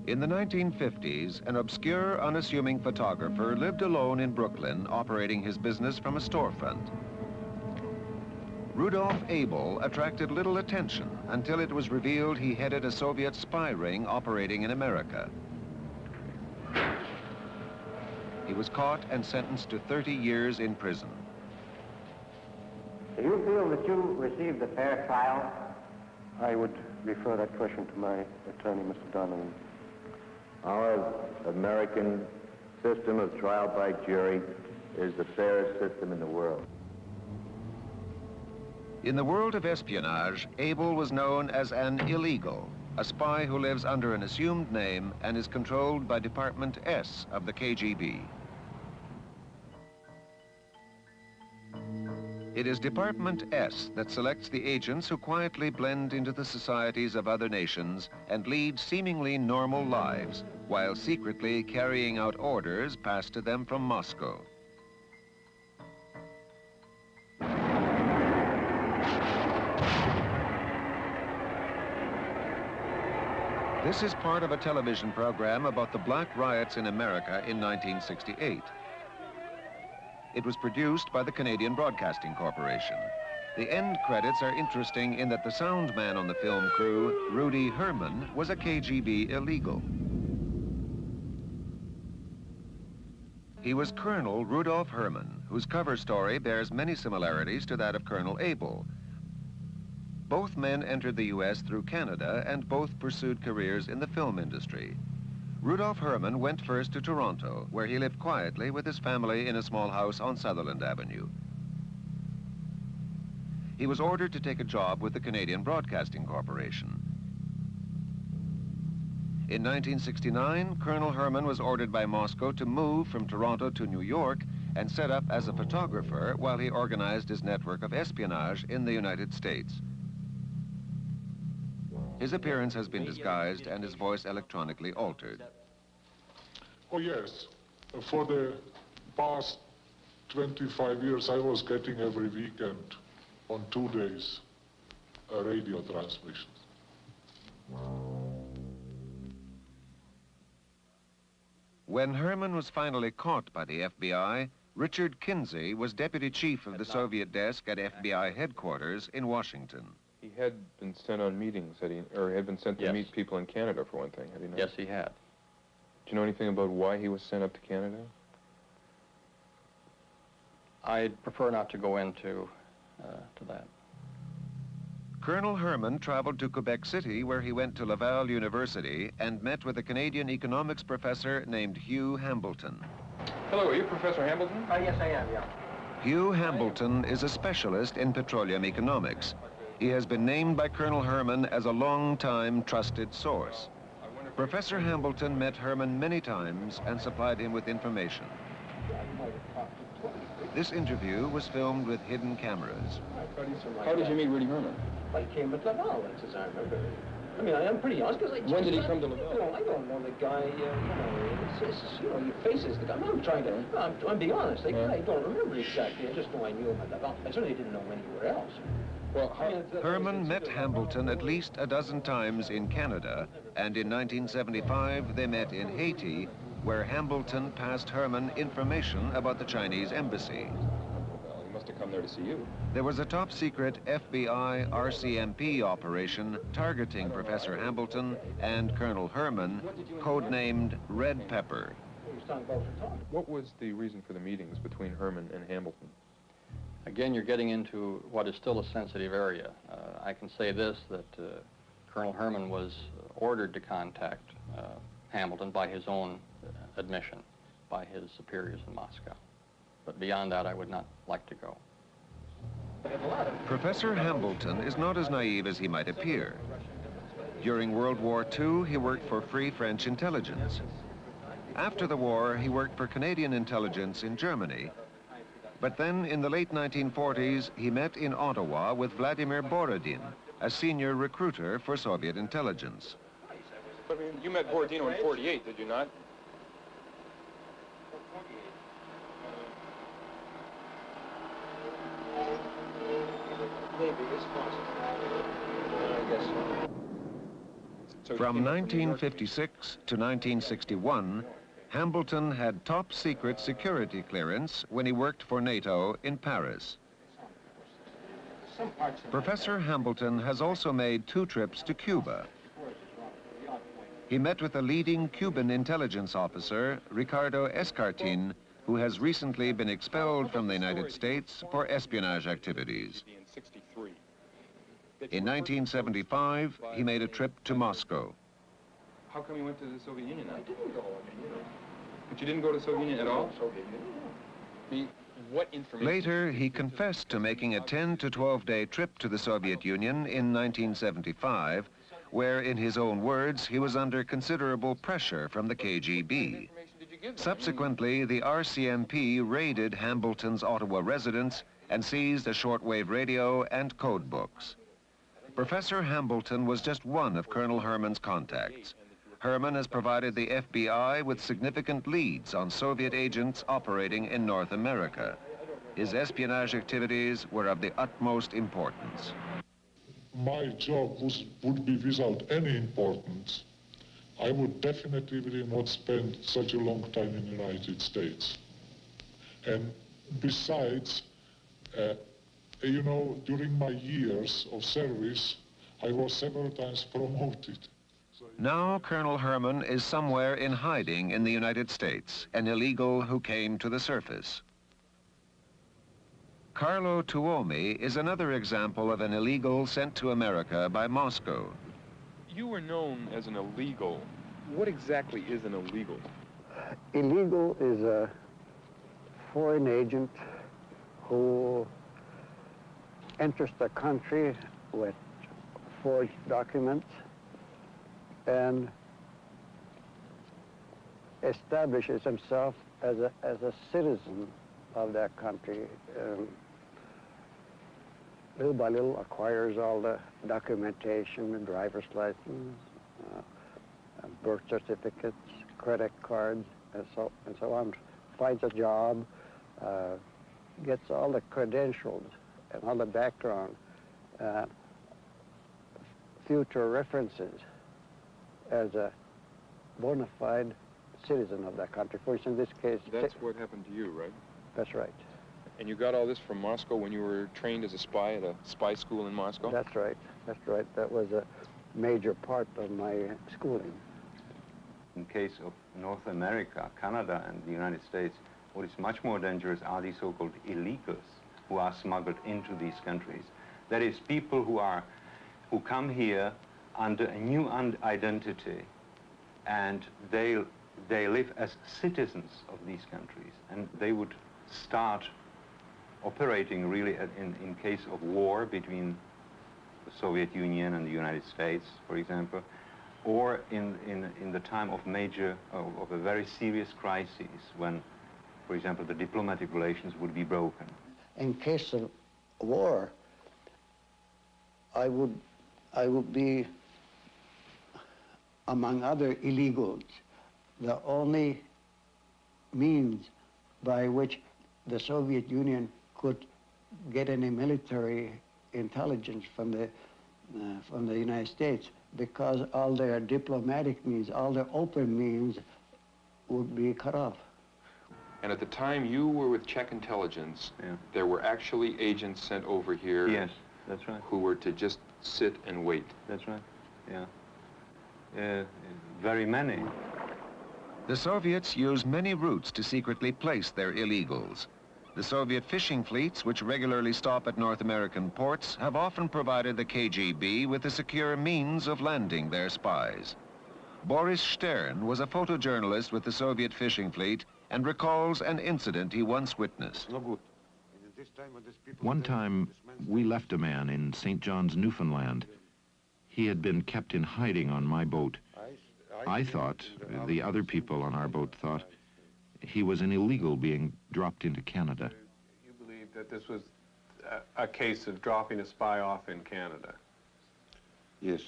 In the 1950s, an obscure, unassuming photographer lived alone in Brooklyn, operating his business from a storefront. Rudolf Abel attracted little attention until it was revealed he headed a Soviet spy ring operating in America. He was caught and sentenced to 30 years in prison. Do you feel that you received a fair trial? I would refer that question to my attorney, Mr. Donovan. Our American system of trial by jury is the fairest system in the world. In the world of espionage, Abel was known as an illegal, a spy who lives under an assumed name and is controlled by Department S of the KGB. It is Department S that selects the agents who quietly blend into the societies of other nations and lead seemingly normal lives, while secretly carrying out orders passed to them from Moscow. This is part of a television program about the black riots in America in 1968. It was produced by the Canadian Broadcasting Corporation. The end credits are interesting in that the sound man on the film crew, Rudy Herman, was a KGB illegal. He was Colonel Rudolf Herman, whose cover story bears many similarities to that of Colonel Abel. Both men entered the U.S. through Canada and both pursued careers in the film industry. Rudolf Herman went first to Toronto, where he lived quietly with his family in a small house on Sutherland Avenue. He was ordered to take a job with the Canadian Broadcasting Corporation. In 1969, Colonel Herman was ordered by Moscow to move from Toronto to New York and set up as a photographer while he organized his network of espionage in the United States. His appearance has been disguised and his voice electronically altered. Oh, yes. For the past 25 years, I was getting every weekend, on 2 days, a radio transmission. When Herman was finally caught by the FBI, Richard Kinsey was deputy chief of the Soviet desk at FBI headquarters in Washington. He had been sent on meetings, or had been sent to meet people in Canada, for one thing, had he not? Yes, he had. Do you know anything about why he was sent up to Canada? I'd prefer not to go into to that. Colonel Herman traveled to Quebec City, where he went to Laval University and met with a Canadian economics professor named Hugh Hambleton. Hello, are you Professor Hambleton? Yes, I am, yeah. Hugh Hambleton is a specialist in petroleum economics. He has been named by Colonel Herman as a long-time trusted source. Professor Hambleton met Herman many times and supplied him with information. This interview was filmed with hidden cameras. How did you meet Rudy Herman? I came at Laval, as I remember. I mean, I'm pretty honest, because When did he come to Laval? I don't know the guy, your face is the guy. I'm being honest. I don't remember exactly. I just know I knew him at Laval. I certainly didn't know him anywhere else. Well, Herman met Hambleton at least a dozen times in Canada, and in 1975 they met in Haiti, where Hambleton passed Herman information about the Chinese embassy. He must have come there to see you. There was a top-secret FBI RCMP operation targeting Professor Hambleton and Colonel Herman, codenamed Red Pepper. What was the reason for the meetings between Herman and Hambleton? Again, you're getting into what is still a sensitive area. I can say this, that Colonel Herman was ordered to contact Hambleton by his own admission, by his superiors in Moscow. But beyond that, I would not like to go. Professor Hambleton is not as naive as he might appear. During World War II, he worked for Free French Intelligence. After the war, he worked for Canadian intelligence in Germany. But then, in the late 1940s, he met in Ottawa with Vladimir Borodin, a senior recruiter for Soviet intelligence. But you met Borodino in '48, did you not? Maybe it's possible. I guess so. From 1956 to 1961, Hambleton had top secret security clearance when he worked for NATO in Paris. Professor Hambleton has also made 2 trips to Cuba. He met with a leading Cuban intelligence officer, Ricardo Escartin, who has recently been expelled from the United States for espionage activities. In 1975, he made a trip to Moscow. How come you went to the Soviet Union? I didn't go, you know. But you didn't go to the Soviet Union at all? Soviet Union. What information? Later, he confessed to making a 10 to 12-day trip to the Soviet Union in 1975, where, in his own words, he was under considerable pressure from the KGB. Subsequently, the RCMP raided Hambleton's Ottawa residence and seized a shortwave radio and code books. Professor Hambleton was just one of Colonel Herman's contacts. Herman has provided the FBI with significant leads on Soviet agents operating in North America. His espionage activities were of the utmost importance. My job would be without any importance. I would definitely not spend such a long time in the United States. And besides, you know, during my years of service, I was several times promoted. Now Colonel Herman is somewhere in hiding in the United States, an illegal who came to the surface. Carlo Tuomi is another example of an illegal sent to America by Moscow. You were known as an illegal. What exactly is an illegal? Illegal is a foreign agent who enters the country with forged documents and establishes himself as a citizen of that country. Little by little acquires all the documentation, the driver's license, birth certificates, credit cards, and so on. Finds a job, gets all the credentials and all the background, future references as a bona fide citizen of that country. For instance, in this case... That's what happened to you, right? That's right. And you got all this from Moscow when you were trained as a spy at a spy school in Moscow? That's right. That's right. That was a major part of my schooling. In case of North America, Canada, and the United States, what is much more dangerous are these so-called illegals who are smuggled into these countries. That is, people who come here under a new identity, and they live as citizens of these countries, and they would start operating really in case of war between the Soviet Union and the United States, for example, or in the time of a very serious crisis when, for example, the diplomatic relations would be broken. In case of war, I would be, among other illegals, the only means by which the Soviet Union could get any military intelligence from the United States, because all their diplomatic means, all their open means would be cut off. And at the time you were with Czech intelligence, there were actually agents sent over here. Yes, that's right. Who were to just sit and wait. That's right, yeah. Very many. The Soviets use many routes to secretly place their illegals. The Soviet fishing fleets, which regularly stop at North American ports, have often provided the KGB with a secure means of landing their spies. Boris Stern was a photojournalist with the Soviet fishing fleet and recalls an incident he once witnessed. One time, we left a man in St. John's, Newfoundland. He had been kept in hiding on my boat. I thought, the other people on our boat thought, he was an illegal being dropped into Canada. You believe that this was a case of dropping a spy off in Canada? Yes.